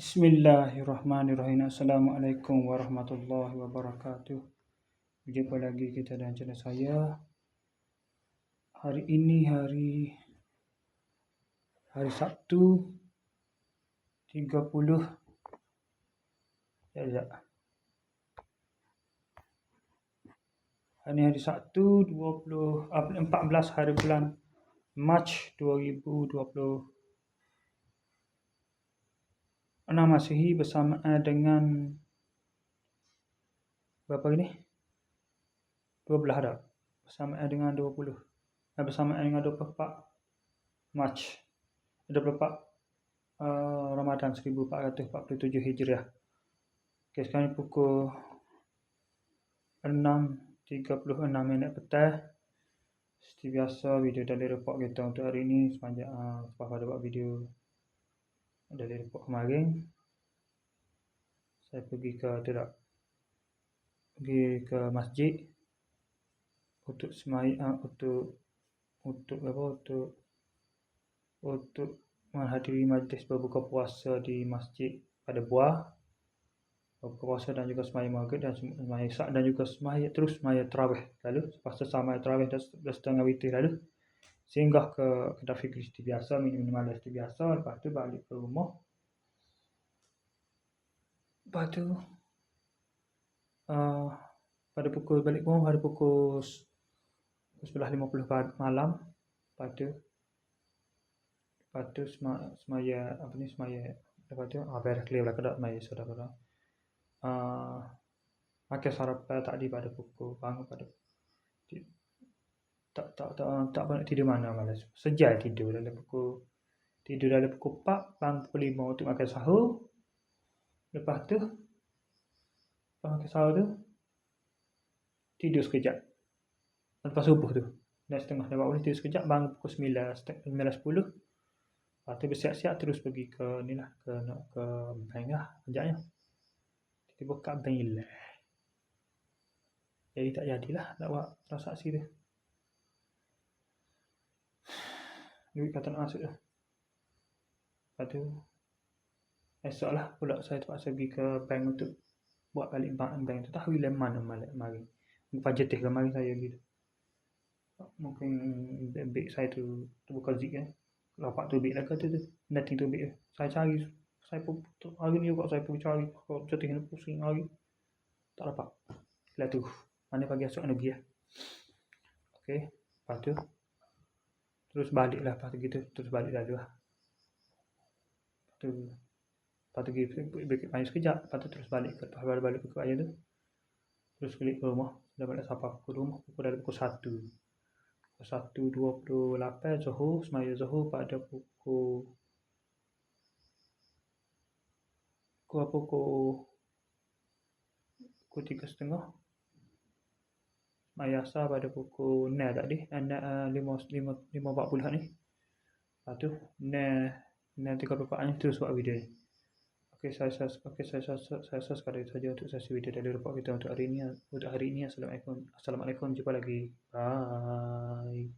Bismillahirrahmanirrahim. Assalamualaikum warahmatullahi wabarakatuh. Berjumpa lagi kita dan channel saya. Hari ini hari Sabtu 30 hari Sabtu 14 hari bulan Mac 2020 Masehi bersamaan dengan berapa ini? 12 dah. Bersamaan dengan 24 Mac 24 Ramadan 1447 Hijriah. Okay, sekarang pukul 6.36 petang. Seperti biasa, video dari report kita untuk hari ini sepanjang lepas ada buat video dari report kemarin. Saya pergi ke masjid untuk semayang untuk menghadiri majlis berbuka puasa di masjid pada Buah. Berbuka puasa dan juga semayang maghrib dan semayang isyak dan juga semayang tarawih lalu. Lepas semayang tarawih dah setengah witir lalu, singgah ke kedai fikir seperti biasa, minum malam seperti biasa. Lepas tu balik ke rumah. Lepas tu pada pukul 11.50 malam. Lepas tu semaya lepas tu beres clear lah kedai semaya saudara. Makan sarapan tadi pada pukul bangun pada tak banyak tidur mana malas. Sejam tidur dalam pukul 4, bangun pukul 5 untuk makan sahur. Lepas tu makan sahur tu tidur sekejap. Lepas subuh tu setengah lewat tidur sekejap, bangun pukul 9.10. Lepas tu bersiap-siap terus pergi ke bank lah ajaknya. Kita buka bank hilang. Jadi tak jadilah nak buat transaksi tu. Duit kata nak masuk dah. Lepas tu esok lah pula saya terpaksa pergi ke bank untuk buat balik bank tu. Tahu bila mana mari. Pajak teh kemarin saya gitu. Mungkin bank saya tu buka zip kan. Lapak tu bit lah kata tu. Nothing tu bit. Saya cari. Saya pun hari ni juga saya pergi cari. Kalau jatuh ni pusing hari. Tak dapat. Lah tu. Mana pagi esok nak pergi lah. Okay. Lepas tu. Terus balik lah. Lepas tu gitu. Terus balik lalu lah. Lepas tu pergi main sekejap. Lepas tu terus balik ke ayah tu. Terus balik ke rumah. Dah balik sampai ke rumah. Dah pukul 1.28 Zuhur. Semaya Zuhur pada pukul 3.30. Semaya asar pada pukul 6 tadi. 5.40 ni. Lepas tu 6.34 ni terus buat video ni. Okey, saya sekadar itu saja untuk sesi video dari report kita untuk hari ini. Assalamualaikum. Jumpa lagi. Bye.